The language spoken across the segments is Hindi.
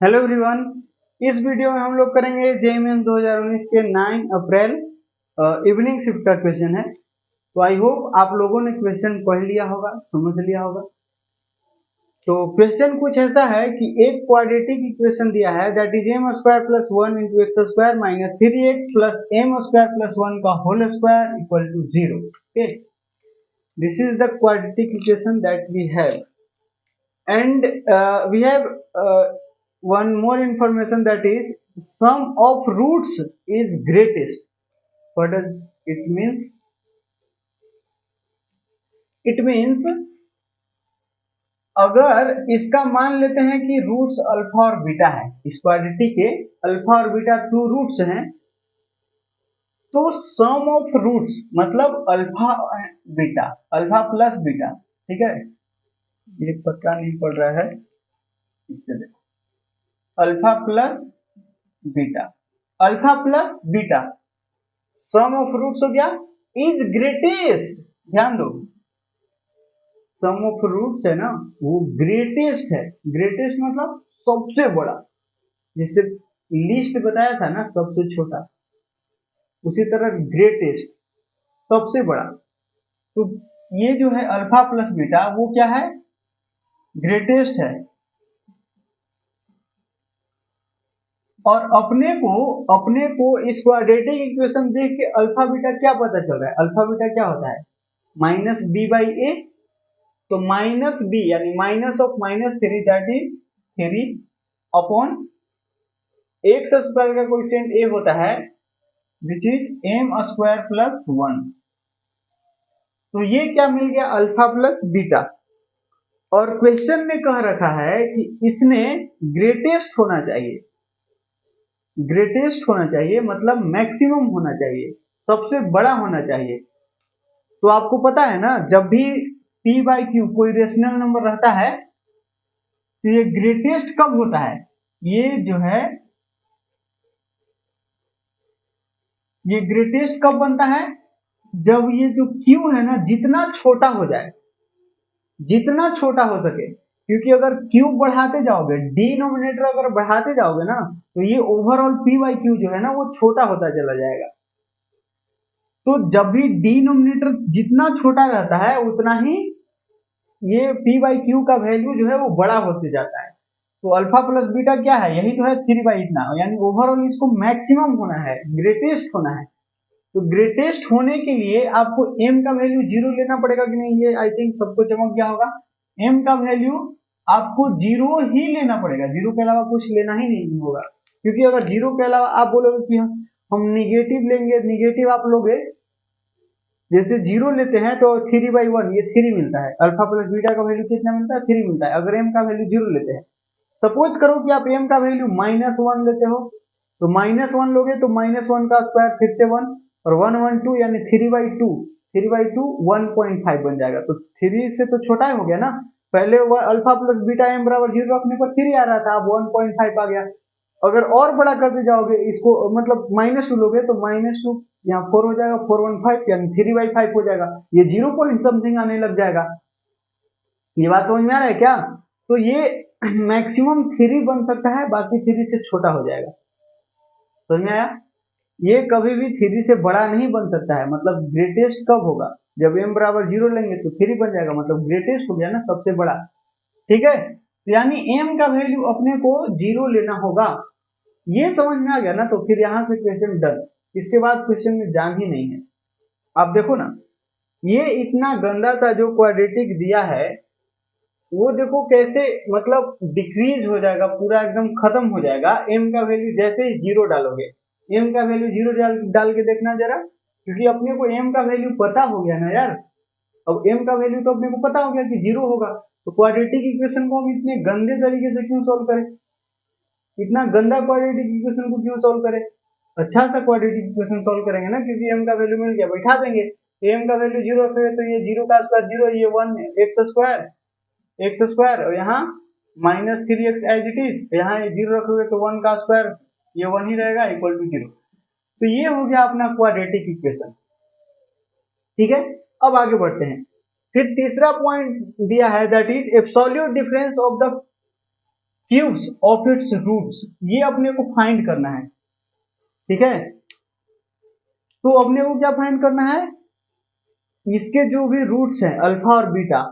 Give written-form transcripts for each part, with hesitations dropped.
Hello everyone. इस वीडियो में हम लोग करेंगे जेईई 2019 के 9 अप्रैल इवनिंग शिफ्ट का क्वेश्चन है। तो आई होप आप लोगों ने क्वेश्चन पढ़ लिया होगा, समझ लिया होगा। तो क्वेश्चन कुछ ऐसा है कि एक क्वाड्रेटिक इक्वेशन दिया है that is m square plus 1 into x square minus 3x plus m square plus 1 का whole square equal to 0। Okay, this is the quadratic equation that we have and we have one more information, that is sum of roots is greatest. What does it means? It means अगर इसका मान लेते हैं कि रूट्स अल्फा और बीटा है, इस क्वाड्रेटिक के अल्फा और बीटा टू रूट्स हैं, तो सम ऑफ रूट्स मतलब alpha beta, alpha plus beta, ठीक है। ये पता नहीं पड़ रहा है, इससे देखो alpha plus beta, alpha plus beta sum of roots हो गया इज ग्रेटेस्ट। ध्यान दो, सम ऑफ रूट्स है ना, वो ग्रेटेस्ट है। ग्रेटेस्ट मतलब सबसे बड़ा, जैसे लिस्ट बताया था ना सबसे छोटा, उसी तरह ग्रेटेस्ट सबसे बड़ा। तो ये जो है अल्फा प्लस बीटा वो क्या है, ग्रेटेस्ट है। और अपने को इस क्वाड्रेटिक इक्वेशन देख के अल्फा बीटा क्या पता चल रहा है, अल्फा बीटा क्या होता है माइनस बी बाई ए। तो माइनस बी यानी minus of -3 that is 3 upon x square का कोएफिशिएंट ए होता है which is m square plus 1। तो ये क्या मिल गया, अल्फा प्लस बीटा। और क्वेश्चन में कह रखा है कि इसने ग्रेटेस्ट होना चाहिए, ग्रेटेस्ट होना चाहिए मतलब मैक्सिमम होना चाहिए, सबसे बड़ा होना चाहिए। तो आपको पता है ना, जब भी p बाई क्यू कोई रेशनल नंबर रहता है तो ये ग्रेटेस्ट कब होता है, ये जो है ये ग्रेटेस्ट कब बनता है, जब ये जो q है ना जितना छोटा हो जाए, जितना छोटा हो सके। क्योंकि अगर q बढ़ाते जाओगे, डिनोमिनेटर अगर बढ़ाते जाओगे ना, तो ये ओवरऑल p बाई क्यू जो है ना वो छोटा होता चला जाएगा। तो जब भी डिनोमिनेटर जितना छोटा रहता है उतना ही ये p बाई क्यू का वैल्यू जो है वो बड़ा होते जाता है। तो अल्फा प्लस बीटा क्या है, यही तो है 3 बाई इतना, यानी ओवरऑल इसको मैक्सिमम होना है, ग्रेटेस्ट होना है। तो ग्रेटेस्ट होने के लिए आपको m का वैल्यू 0 लेना पड़ेगा कि नहीं, ये आई थिंक सबको चमक गया होगा। m का वैल्यू आपको 0 ही लेना पड़ेगा, 0 के अलावा कुछ लेना ही नहीं होगा। क्योंकि अगर 0 के अलावा आप बोलोगे कि हम निगेटिव लेंगे, निगेटिव आप लोगे, जैसे 0 लेते हैं तो 3 बाई 1 ये 3 मिलता है, अल्फा प्लस बीटा का वैल्यू कितना मिलता है, 3 मिलता है। अगर m का वैल्यू 0 लेते हैं, सपोज करो कि आप m का वैल्यू -1 लेते हो, तो -1 लोगे तो -1 का स्क्वायर फिर से 1 और 1 1 2 यानी 3 बाई 2, 3 बाई 2 1.5 बन जाएगा। तो 3 से तो छोटा हो गया ना, पहले अल्फा प्लस बीटा m बराबर 0 रखने पर 3 आ रहा था, अब 1.5 आ गया। अगर और बड़ा करते जाओगे इसको, मतलब -2 लोगे तो -2 यहाँ 4 हो जाएगा, 415 यानी 3 बाई 5 हो जाएगा, ये 0 पॉइंट समथिंग आने लग जाएगा। ये बात समझ में आ रहा है क्या? तो ये मैक्सिमम 3 बन सकता है, बाकी 3 से छोटा हो जाएगा। समझ में आया? ये कभी भी 3 से बड़ा नहीं बन सकता है। मतलब ग्रेटेस्ट कब होगा, जब m बराबर 0 लेंगे तो 3 बन जाएगा, मतलब ग्रेटेस्ट हो गया ना, सबसे बड़ा। ठीक है, तो यानी m का वैल्यू अपने को 0 लेना होगा। ये समझ में आ गया ना, तो फिर यहां से क्वेश्चन डन। इसके बाद क्वेश्चन में जान ही नहीं है। आप देखो ना, ये इतना गंदा सा जो क्वाड्रेटिक दिया है वो देखो कैसे मतलब डिक्रीज हो जाएगा, पूरा एकदम खत्म हो जाएगा। m का वैल्यू जैसे ही 0 डालोगे, m का वैल्यू 0 डाल के देखना जरा, क्योंकि अपने को m का वैल्यू पता हो गया ना यार। अब m का वैल्यू तो अपने को पता हो गया कि 0 होगा, तो क्वाड्रेटिक इक्वेशन को हम इतने गंदे तरीके से क्यों सॉल्व करें, इतना गंदा क्वाड्रेटिक इक्वेशन को क्यों सॉल्व करें। अच्छा सा क्वाड्रेटिक इक्वेशन सॉल्व करेंगे ना, क्योंकि m का वैल्यू मिल गया, बैठा देंगे। m का वैल्यू 0 रखेंगे तो ये 0 का स्क्वायर 0, ये 1 एक्स स्क्वायर और यहाँ -3x एज इट इज, यहाँ 0 रखोगे तो 1 का स्क्वायर, ये 1 ही रहेगा इक्वल टू 0। तो ये हो गया अपना क्वाड्रेटिक इक्वेशन। ठीक है, अब आगे बढ़ते हैं। फिर तीसरा पॉइंट दिया है that is absolute difference of the cubes of its roots, ये अपने को फाइंड करना है। ठीक है, तो अपने को क्या फाइंड करना है, इसके जो भी रूट्स हैं अल्फा और बीटा,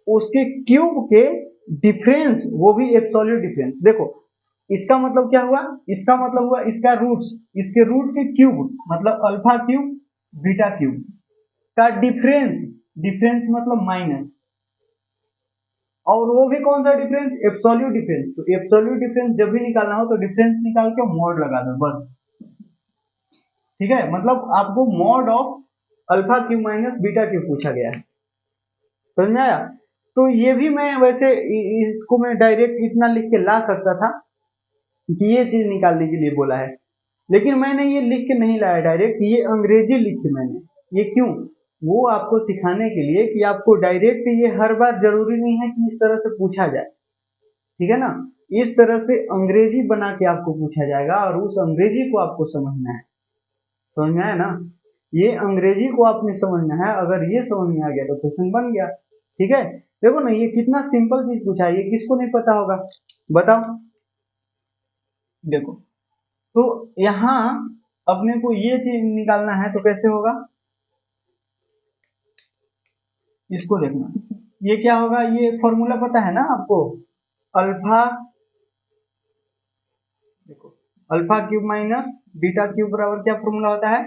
उसके क्यूब के डिफरेंस, वो भी एब्सोल्यूट डिफरेंस। देखो इसका मतलब क्या हुआ, इसका मतलब हुआ इसका रूट्स, इसके रूट के क्यूब मतलब अल्फा क्यूब बीटा क्यूब का डिफरेंस, डिफरेंस मतलब माइनस, और वो भी कौन सा डिफरेंस, एब्सोल्यूट डिफरेंस। तो एब्सोल्यूट डिफरेंस जब भी निकालना हो तो डिफरेंस निकाल के मॉड लगा दो बस। ठीक है, मतलब आपको mod of alpha cube minus beta cube पूछा गया है, समझ में आया। तो ये भी मैं वैसे इसको मैं डायरेक्ट इतना लिख के ला सकता था कि ये चीज निकालने के लिए बोला है, लेकिन मैंने ये लिख के नहीं लाया डायरेक्ट, ये अंग्रेजी लिखी मैंने। ये क्यों, वो आपको सिखाने के लिए कि आपको डायरेक्ट ये हर बार जरूरी नहीं है कि इस तरह से पूछा जाए। ठीक है ना, इस तरह से अंग्रेजी बना के आपको पूछा जाएगा और उस अंग्रेजी को आपको समझना है, समझ में आया ना। ये अंग्रेजी को आपने समझना है, अगर ये समझ में आ गया तो क्वेश्चन बन गया। ठीक है, देखो ना ये कितना सिंपल चीज पूछा है, ये किसको नहीं पता होगा बताओ। देखो तो यहाँ अपने को ये चीज निकालना है, तो कैसे होगा, इसको देखना, ये क्या होगा, ये फॉर्मूला पता है ना आपको, अल्फा, देखो alpha cube minus beta cube बराबर क्या फॉर्मूला होता है,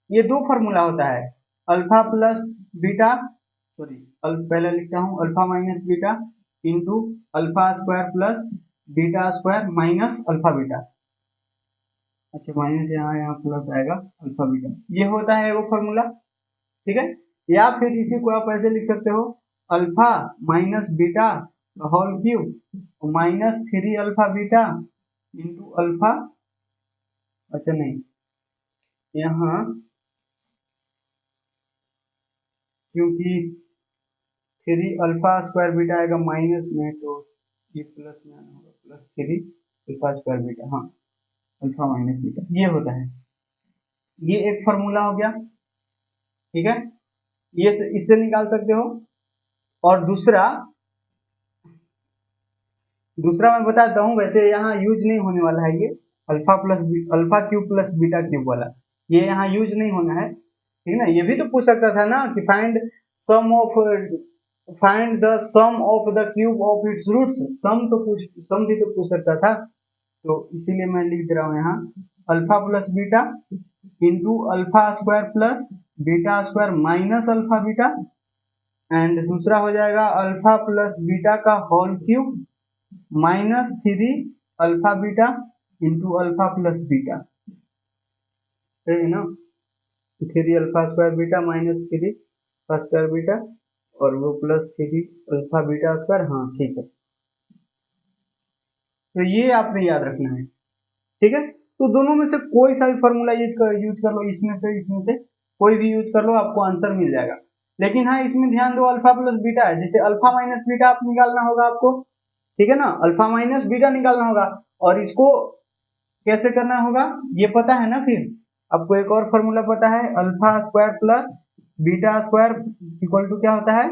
ये दो फॉर्मूला होता है, अल्फा प्लस बीटा, सॉरी पहले लिखता हूँ alpha minus beta into alpha square plus beta square minus alpha beta. अच्छा माइनस यहाँ प्लस आएगा अल्फा बीटा, ये होता है वो फॉर्मूला। ठीक है, या फिर इसी को आप ऐसे लिख सकते हो, alpha minus beta whole cube minus 3 alpha beta into alpha, अच्छा नहीं यहाँ क्योंकि 3 अल्फा स्क्वायर बीटा आएगा माइनस में, तो ये प्लस में आना होगा, प्लस 3 अल्फा स्क्वायर बीटा, हाँ अल्फा माइनस बीटा, ये होता है, ये एक फॉर्मूला हो गया। ठीक है, ये इससे निकाल सकते हो। और दूसरा, दूसरा मैं बताता हूँ, वैसे यहाँ यूज नहीं होने वाला है ये alpha plus alpha cube plus beta cube वाला, ये यहाँ यूज नहीं होना है। ठीक है ना, ये भी तो पूछ सकता था ना कि find sum of, find the sum of the cube of its roots, sum भी तो पूछ सकता था। तो इसीलिए मैं लिख दे रहा हूँ यहाँ alpha plus beta into alpha square plus beta square minus alpha beta, and दूसरा हो जाएगा अल्फा प्लस बीटा का whole cube minus 3 alpha beta into alpha plus beta, सही है ना, 3 alpha square beta minus 3 alpha square beta और वो प्लस 3 अल्फा बीटा स्क्वायर, हाँ ठीक है। तो ये आपने याद रखना है। ठीक है, तो दोनों में से कोई सा भी फॉर्मूला यूज कर लो, इसमें से कोई भी यूज कर लो, आपको आंसर मिल जाएगा। लेकिन हाँ इसमें ध्यान दो अल्फा प्लस बीटा है, जैसे अल्फा माइनस बीटा आप निकालना होगा आपको। ठीक है ना, अल्फा माइनस बीटा निकालना होगा, और इसको कैसे करना होगा ये पता है ना। फिर आपको एक और फॉर्मूला पता है, alpha square plus beta square equal to क्या होता है,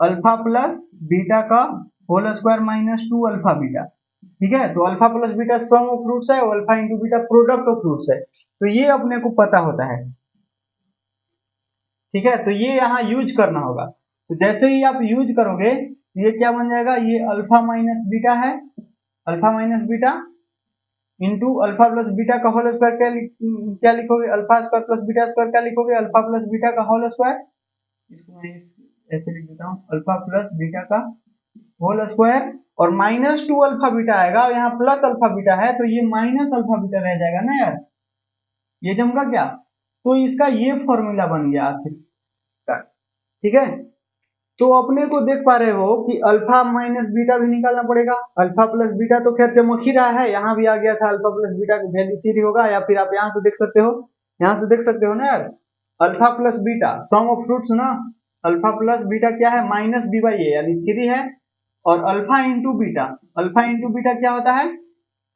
अल्फा प्लस बीटा का whole square minus 2 alpha beta. ठीक है, तो alpha plus beta sum of roots है और alpha into beta product of roots है, तो ये अपने को पता होता है। ठीक है, तो ये यहाँ यूज करना होगा, तो जैसे ही आप यूज करोगे ये क्या बन जाएगा, ये अल्फा माइनस बीटा है, alpha minus beta into alpha plus beta का होल स्क्वायर, क्या लिखोगे, alpha square plus beta square, क्या लिखोगे, अल्फा प्लस बीटा का होल स्क्वायर, इसको मैं ऐसे लिख देता हूँ, अल्फा प्लस बीटा का होल स्क्वायर और माइनस 2 अल्फा बीटा आएगा, और यहाँ प्लस अल्फा बीटा है तो ये माइनस अल्फा बीटा रह जाएगा ना यार, ये जमगा क्या। तो इसका ये फॉर्मूला बन गया आखिर। ठीक है, तो अपने को देख पा रहे हो कि अल्फा माइनस बीटा भी निकालना पड़ेगा, अल्फा प्लस बीटा तो खैर चमक ही रहा है, यहाँ भी आ गया था अल्फा प्लस बीटा का वैल्यू 3 होगा, या फिर आप यहाँ से देख सकते हो, यहाँ से देख सकते हो ना यार, alpha plus beta sum of roots ना, अल्फा प्लस बीटा क्या है माइनस बी बाई ए यानी 3 है, और alpha into beta, alpha into beta क्या होता है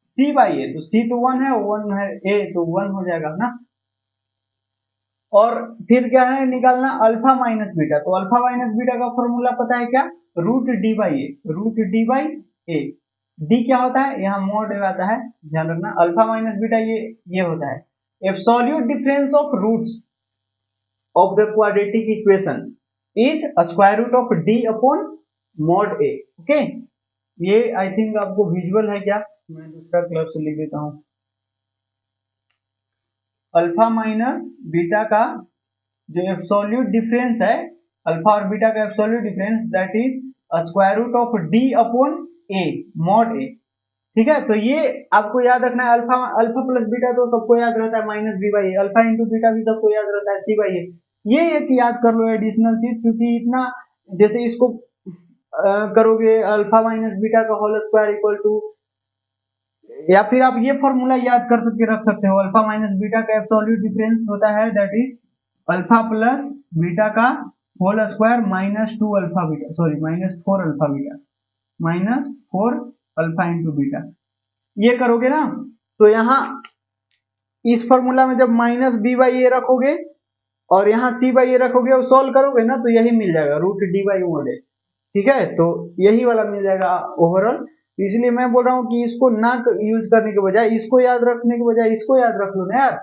सी बाई ए, तो सी तो 1 है, 1 है ए तो 1 हो जाएगा ना। और फिर क्या है निकालना अल्फा माइनस बीटा, तो अल्फा माइनस बीटा का फॉर्मूला पता है क्या, root d by a, root d by a, d क्या होता है, यहाँ मॉड आता है, ध्यान रखना। अल्फा माइनस बीटा ये होता है absolute difference of roots of the quadratic equation is square root of D upon mod a. Okay, ये आई थिंक आपको विजुअल है क्या, मैं दूसरा कलर से लिख देता हूं। अल्फा माइनस बीटा का जो एब्सोल्यूट डिफरेंस है, अल्फा और बीटा का absolute difference, that is square root of D upon A mod A. ठीक है, तो ये आपको याद रखना है। अल्फा अल्फा प्लस बीटा तो सबको याद रहता है minus b by a, alpha into beta भी सबको याद रहता है सी बाई ए। ये एक याद कर लो एडिशनल चीज, क्योंकि इतना जैसे इसको करोगे अल्फा माइनस बीटा का होल स्क्वायर इक्वल टू, या फिर आप ये फॉर्मूला याद कर सकते रख सकते हो, अल्फा माइनस बीटा का एब्सोल्यूट डिफरेंस होता है that is alpha plus beta का whole square minus 2 alpha beta, sorry minus 4 alpha beta, minus 4 alpha into beta. ये करोगे ना तो यहाँ इस फॉर्मूला में जब माइनस बी बाई ए रखोगे और यहाँ सी बाई ए रखोगे और सॉल्व करोगे ना तो यही मिल जाएगा root d by mod A. ठीक है, तो यही वाला मिल जाएगा ओवरऑल। इसलिए मैं बोल रहा हूँ कि इसको ना यूज करने के बजाय, इसको याद रखने के बजाय इसको याद रख लो ना यार।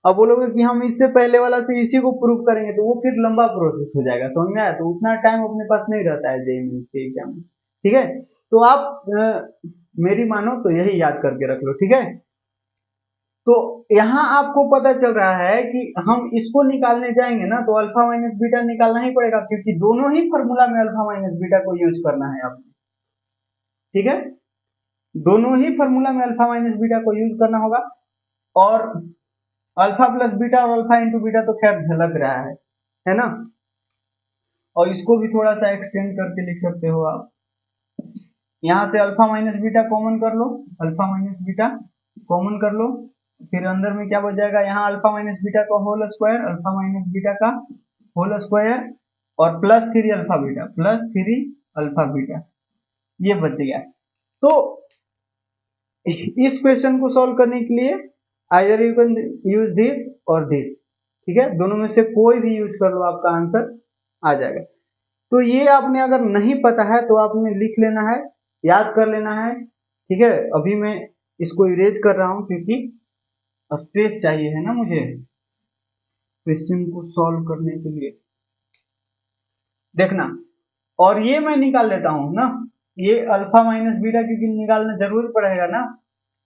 अब बोलोगे कि हम इससे पहले वाला से इसी को प्रूव करेंगे तो वो फिर लंबा प्रोसेस हो जाएगा, समझ में आया? तो उतना टाइम अपने पास नहीं रहता है जेईई के एग्जाम में। ठीक है, तो आप मेरी मानो तो यही याद करके रख लो। ठीक है, तो यहाँ आपको पता चल रहा है कि हम इसको निकालने जाएंगे ना तो अल्फा माइनस बीटा निकालना ही पड़ेगा, क्योंकि दोनों ही फॉर्मूला में अल्फा माइनस बीटा को यूज करना है आपने। ठीक है, दोनों ही फॉर्मूला में अल्फा माइनस बीटा को यूज करना होगा। और अल्फा प्लस बीटा और अल्फा इंटू बीटा तो खैर झलक रहा है ना? और इसको भी थोड़ा सा एक्सटेंड करके लिख सकते हो आप। यहाँ से अल्फा माइनस बीटा कॉमन कर लो, अल्फा माइनस बीटा कॉमन कर लो, फिर अंदर में क्या बच जाएगा, यहाँ अल्फा माइनस बीटा का whole square, alpha minus beta का होल स्क्वायर और plus 3 alpha beta, plus 3 alpha beta, ये बच गया। तो इस क्वेश्चन को सॉल्व करने के लिए either you can use this और दिस। ठीक है, दोनों में से कोई भी यूज कर लो, आपका आंसर आ जाएगा। तो ये आपने अगर नहीं पता है तो आपने लिख लेना है, याद कर लेना है। ठीक है, अभी मैं इसको इरेज कर रहा हूं क्योंकि स्पेस चाहिए है ना मुझे क्वेश्चन को सॉल्व करने के लिए। देखना, और ये मैं निकाल लेता हूं ना, ये अल्फा माइनस बीटा क्योंकि निकालना जरूर पड़ेगा ना,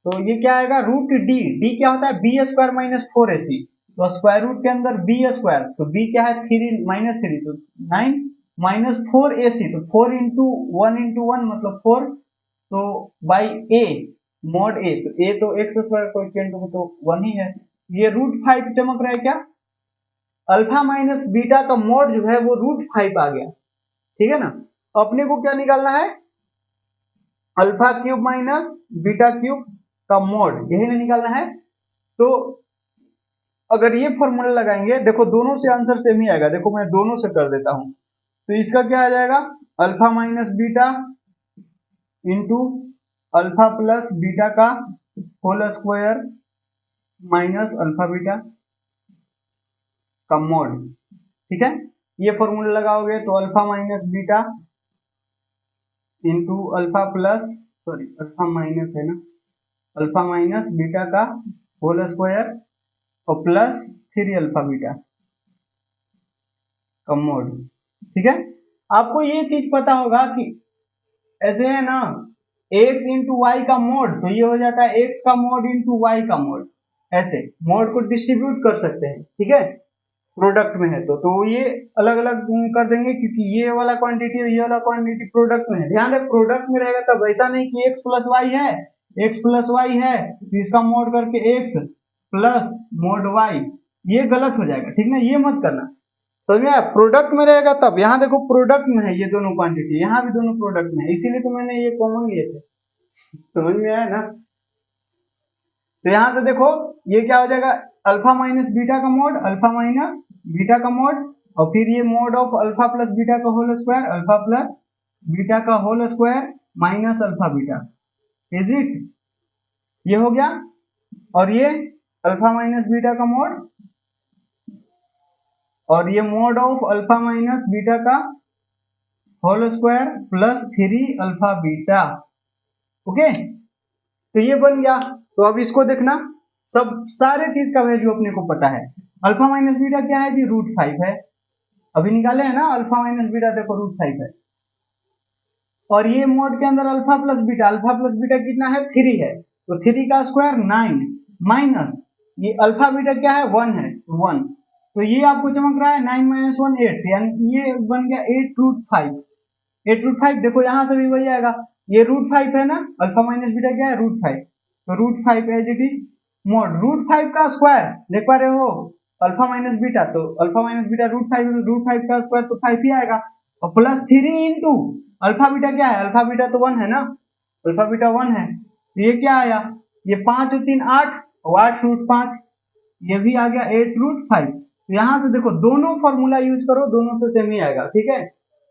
तो ये क्या आएगा, रूट डी। डी क्या होता है, बी स्क्वायर माइनस 4ac, तो स्क्वायर रूट के अंदर बी स्क्वायर, तो बी क्या है 3 माइनस 3 तो 9 माइनस 4ac, तो 4 इंटू 1 इंटू 1 मतलब 4, तो बाई ए मॉड ए, तो ए तो एक्स स्क्वायर कोएफिशिएंट तो 1 ही है। ये रूट 5 चमक रहा है क्या, अल्फा माइनस बीटा का मॉड जो है वो रूट 5 आ गया। ठीक है ना, अपने को क्या निकालना है, alpha cube minus beta cube का मॉड, यही ना निकालना है। तो अगर ये फॉर्मूला लगाएंगे, देखो दोनों से आंसर सेम ही आएगा, देखो मैं दोनों से कर देता हूं, तो इसका क्या आ जाएगा, alpha minus beta into alpha plus beta का whole square minus alpha beta का मॉड। ठीक है, ये फॉर्मूला लगाओगे तो alpha minus beta into alpha plus, sorry alpha minus है ना, अल्फा माइनस बीटा का होल स्क्वायर और प्लस 3 अल्फा बीटा का मॉड। ठीक है, आपको ये चीज पता होगा कि ऐसे है ना, x इंटू वाई का मॉड, तो ये हो जाता है x का मॉड इंटू वाई का मॉड, ऐसे मॉड को डिस्ट्रीब्यूट कर सकते हैं। ठीक है, प्रोडक्ट में है तो ये अलग अलग कर देंगे, क्योंकि ये वाला क्वांटिटी और ये वाला क्वांटिटी प्रोडक्ट में है। ध्यान रहे प्रोडक्ट में रहेगा तब, ऐसा नहीं कि x प्लस वाई है, x प्लस वाई है तो इसका मॉड करके x प्लस मॉड वाई, ये गलत हो जाएगा। ठीक ना, ये मत करना, समझ में आया? प्रोडक्ट में रहेगा तब, यहाँ देखो प्रोडक्ट में है ये दोनों क्वांटिटी, यहाँ भी दोनों प्रोडक्ट में है, इसीलिए तो मैंने ये कॉमन लिए थे। समझ में आया ना? तो यहां से देखो ये क्या हो जाएगा, अल्फा माइनस बीटा का मॉड, अल्फा माइनस बीटा का मॉड, और फिर ये mod of alpha plus beta का whole square, alpha plus beta का whole square minus alpha beta, is it? ये हो गया। और ये अल्फा माइनस बीटा का मॉड, और ये mod of alpha minus beta का whole square plus 3 alpha beta, okay, तो ये बन गया। तो अब इसको देखना, सब सारे चीज का वैल्यू अपने को पता है। अल्फा माइनस बीटा क्या है जी, √5 है। अभी निकाले है ना, अल्फा माइनस बीटा देखो √5 है। और ये मोड के अंदर अल्फा प्लस बीटा कितना है, 3 है। तो 3 का स्क्वायर 9 माइनस ये अल्फा बीटा क्या है, 1 है, 1। तो ये आपको चमक रहा है 9 - 1 8, यानी ये बन गया 8√5। 8√5 देखो यहाँ से भी वही आएगा, ये √5 है ना, अल्फा माइनस बीटा क्या है, √5। तो √5 एज इट इज मोड √5 का स्क्वायर, देख पा रहे हो, अल्फा माइनस बीटा, तो अल्फा माइनस बीटा √5 का स्क्वायर तो 5 ही आएगा। और प्लस 3 इंटू अल्फा बीटा क्या है, अल्फा बीटा तो 1 है ना, अल्फा बीटा 1 है। तो ये क्या आया, ये 5 और 3 8, और 8√5, ये भी आ गया 8√5। तो यहाँ से देखो दोनों फॉर्मूला यूज करो, दोनों से सेम ही आएगा, ठीक है।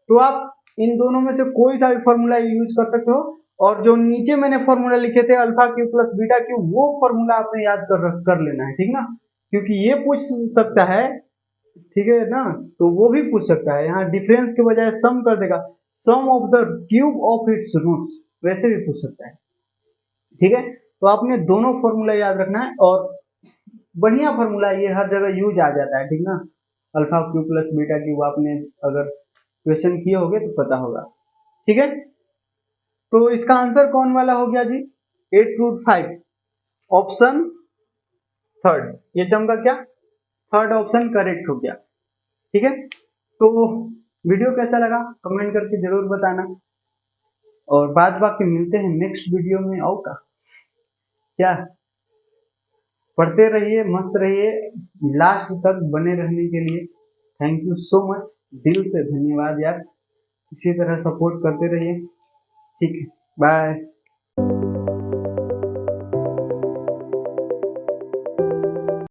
तो आप इन दोनों में से कोई सा भी फॉर्मूला यूज कर सकते हो। और जो नीचे मैंने फॉर्मूला लिखे थे alpha Q plus beta Q, वो फॉर्मूला आपने याद कर लेना है, ठीक ना, क्योंकि ये पूछ सकता है, ठीक है ना, तो वो भी पूछ सकता है। यहाँ डिफरेंस के बजाय सम कर देगा, sum of the cube of its roots, वैसे भी पूछ सकता है, ठीक है। तो आपने दोनों फॉर्मूला याद रखना है, और बढ़िया फॉर्मूला, ये हर जगह यूज आ जाता है, ठीक ना। Alpha Q plus beta Q आपने अगर क्वेश्चन किए होगे तो पता होगा, ठीक है। तो इसका आंसर कौन वाला हो गया जी, 8√5, ऑप्शन थर्ड। ये चमका क्या, थर्ड ऑप्शन करेक्ट हो गया, ठीक है। तो वीडियो कैसा लगा कमेंट करके जरूर बताना, और बाद बाकी मिलते हैं नेक्स्ट वीडियो में। और का क्या, पढ़ते रहिए, मस्त रहिए, लास्ट तक बने रहने के लिए थैंक यू सो मच, दिल से धन्यवाद यार। इसी तरह सपोर्ट करते रहिए, ठीक है, बाय।